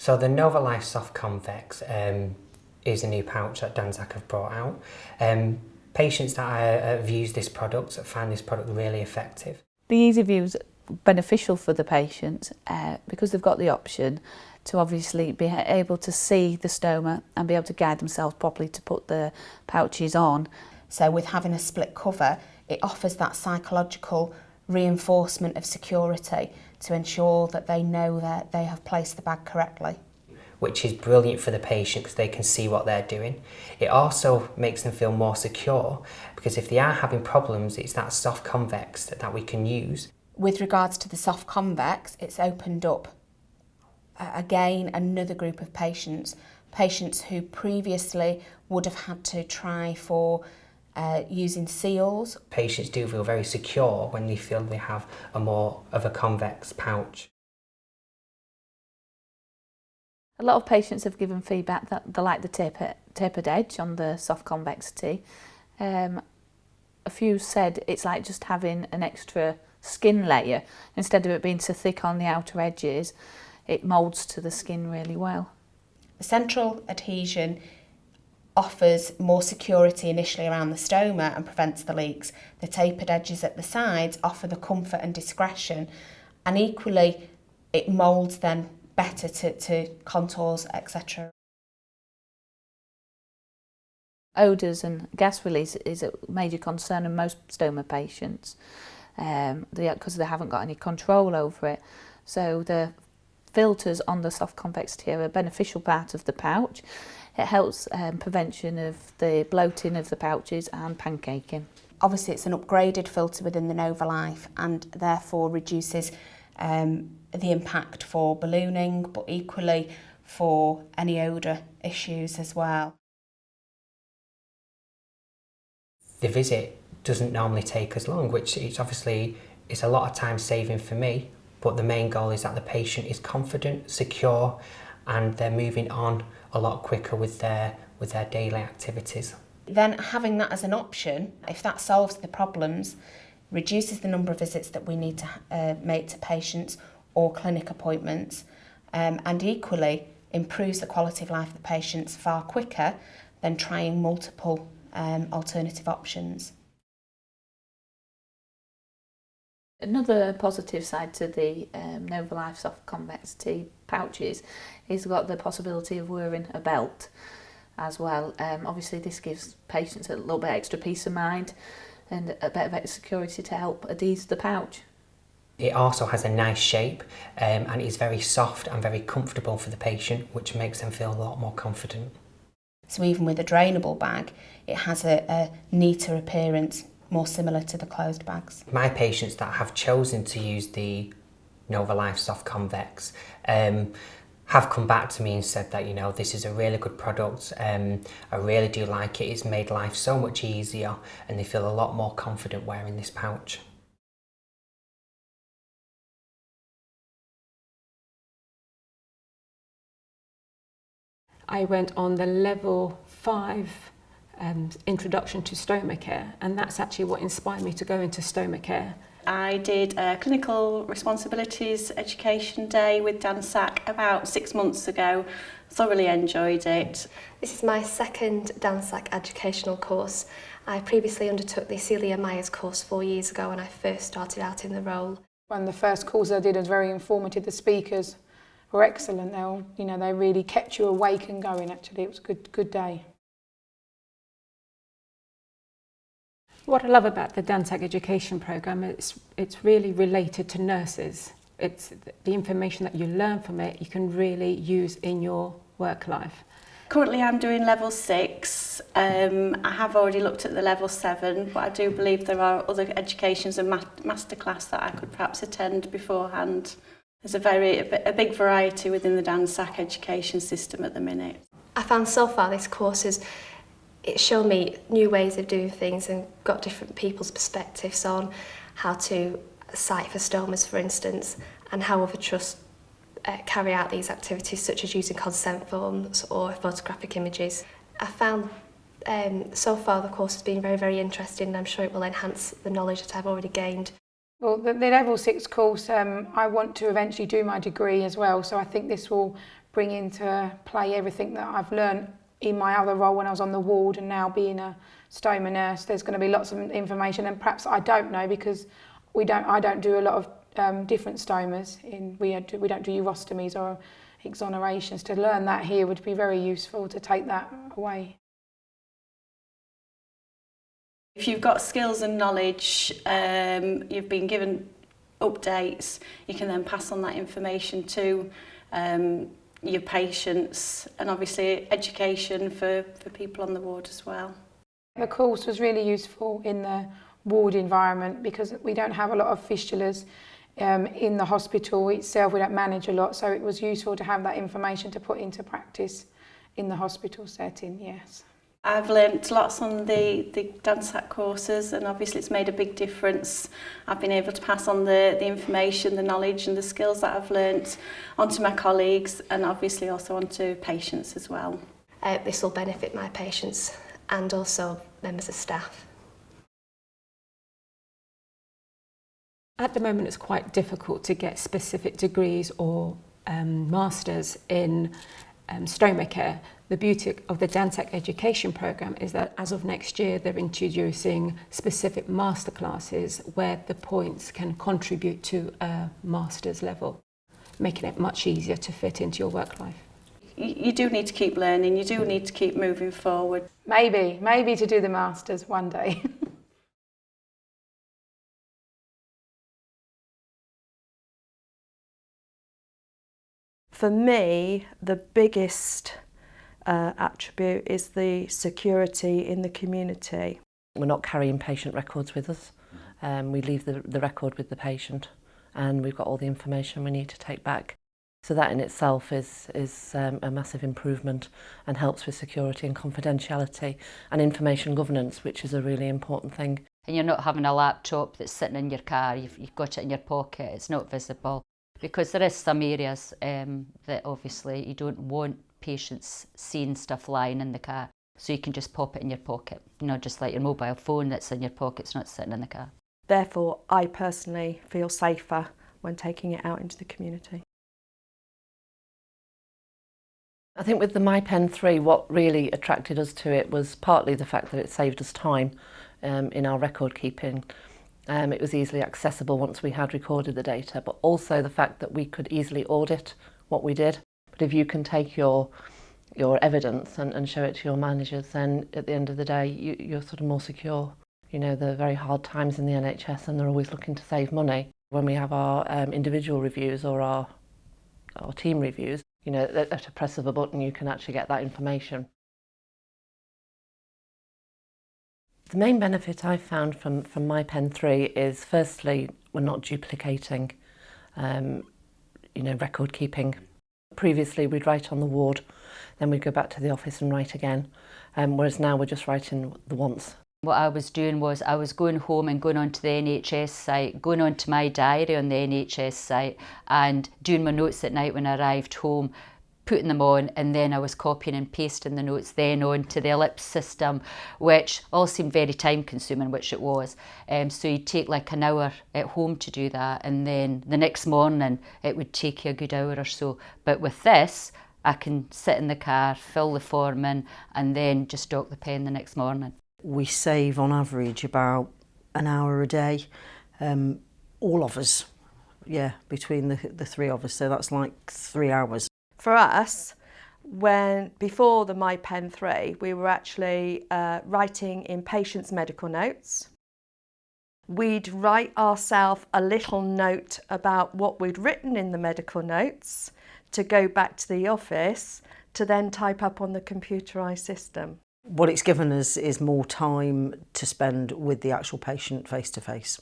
So the NovaLife Soft Convex is a new pouch that Danzac have brought out. Patients that have used this product find this product really effective. The easy view is beneficial for the patient because they've got the option to obviously be able to see the stoma and be able to guide themselves properly to put the pouches on. So with having a split cover, it offers that psychological reinforcement of security to ensure that they know that they have placed the bag correctly. Which is brilliant for the patient because they can see what they're doing. It also makes them feel more secure because if they are having problems, it's that soft convex that we can use. With regards to the soft convex, it's opened up again another group of patients who previously would have had to try for using seals. Patients do feel very secure when they feel they have a more of a convex pouch. A lot of patients have given feedback that they like the tapered edge on the soft convexity. A few said it's like just having an extra skin layer. Instead of it being so thick on the outer edges, it moulds to the skin really well. The central adhesion offers more security initially around the stoma and prevents the leaks. The tapered edges at the sides offer the comfort and discretion, and equally it moulds then better to contours, etc. Odours and gas release is a major concern in most stoma patients because they haven't got any control over it. So the filters on the soft convexity are a beneficial part of the pouch. It helps prevention of the bloating of the pouches and pancaking. Obviously it's an upgraded filter within the NovaLife and therefore reduces the impact for ballooning, but equally for any odour issues as well. The visit doesn't normally take as long, which is obviously it's a lot of time saving for me, but the main goal is that the patient is confident, secure, and they're moving on a lot quicker with their daily activities. Then having that as an option, if that solves the problems, reduces the number of visits that we need to make to patients or clinic appointments, and equally improves the quality of life of the patients far quicker than trying multiple alternative options. Another positive side to the NovaLife Soft Convexity pouches is got the possibility of wearing a belt as well. Obviously this gives patients a little bit extra peace of mind and a bit of extra security to help adhese the pouch. It also has a nice shape and is very soft and very comfortable for the patient, which makes them feel a lot more confident. So even with a drainable bag, it has a neater appearance, more similar to the closed bags. My patients that have chosen to use the NovaLife Soft Convex have come back to me and said that, you know, this is a really good product. I really do like it. It's made life so much easier and they feel a lot more confident wearing this pouch. I went on the level 5 introduction to stoma care, and that's actually what inspired me to go into stoma care. I did a clinical responsibilities education day with Danzac about 6 months ago. Thoroughly enjoyed it. This is my second Danzac educational course. I previously undertook the Celia Myers course 4 years ago when I first started out in the role. One of the first courses I did was very informative. The speakers were excellent. They really kept you awake and going. Actually, it was a good day. What I love about the Danzac education programme is it's really related to nurses. It's the information that you learn from it you can really use in your work life. Currently I'm doing level 6. I have already looked at the level 7, but I do believe there are other educations and masterclass that I could perhaps attend beforehand. There's a big variety within the Danzac education system at the minute. I found so far this course it showed me new ways of doing things and got different people's perspectives on how to site for stomas, for instance, and how other trusts carry out these activities, such as using consent forms or photographic images. I found so far the course has been very, very interesting, and I'm sure it will enhance the knowledge that I've already gained. Well, the level 6 course, I want to eventually do my degree as well, so I think this will bring into play everything that I've learned in my other role when I was on the ward, and now being a stoma nurse. There's going to be lots of information, and perhaps I don't know because I don't do a lot of different stomas. We don't do urostomies or exonerations. To learn that here would be very useful, to take that away. If you've got skills and knowledge, you've been given updates, you can then pass on that information to your patients, and obviously education for people on the ward as well. The course was really useful in the ward environment because we don't have a lot of fistulas in the hospital itself. We don't manage a lot, so it was useful to have that information to put into practice in the hospital setting, yes. I've learnt lots on the DANSAC courses, and obviously it's made a big difference. I've been able to pass on the information, the knowledge and the skills that I've learnt onto my colleagues, and obviously also onto patients as well. This will benefit my patients and also members of staff. At the moment, it's quite difficult to get specific degrees or masters in stoma care. The beauty of the DANSAC education programme is that as of next year, they're introducing specific masterclasses where the points can contribute to a master's level, making it much easier to fit into your work life. You do need to keep learning, you do need to keep moving forward. Maybe to do the masters one day. For me, the biggest attribute is the security in the community. We're not carrying patient records with us. We leave the record with the patient, and we've got all the information we need to take back. So that in itself is a massive improvement and helps with security and confidentiality and information governance, which is a really important thing. And you're not having a laptop that's sitting in your car, you've got it in your pocket, it's not visible. Because there is some areas that obviously you don't want patients seeing stuff lying in the car. So you can just pop it in your pocket, you know, just like your mobile phone that's in your pocket, it's not sitting in the car. Therefore, I personally feel safer when taking it out into the community. I think with the MyPen 3, what really attracted us to it was partly the fact that it saved us time in our record keeping. It was easily accessible once we had recorded the data, but also the fact that we could easily audit what we did. But if you can take your evidence and show it to your managers, then at the end of the day, you're sort of more secure. You know, there are very hard times in the NHS and they're always looking to save money. When we have our individual reviews or our team reviews, you know, at a press of a button, you can actually get that information. The main benefit I've found from MyPen 3 is, firstly, we're not duplicating, record keeping. Previously, we'd write on the ward, then we'd go back to the office and write again, whereas now we're just writing the once. What I was doing was I was going home and going onto the NHS site, going onto my diary on the NHS site and doing my notes at night when I arrived home, putting them on, and then I was copying and pasting the notes then onto the Ellipse system, which all seemed very time consuming, which it was. So you'd take like an hour at home to do that, and then the next morning it would take you a good hour or so. But with this, I can sit in the car, fill the form in, and then just dock the pen the next morning. We save on average about an hour a day, all of us, between the three of us, so that's like 3 hours. For us, before the MyPen 3, we were actually writing in patients' medical notes. We'd write ourselves a little note about what we'd written in the medical notes to go back to the office to then type up on the computerised system. What it's given us is more time to spend with the actual patient face to face.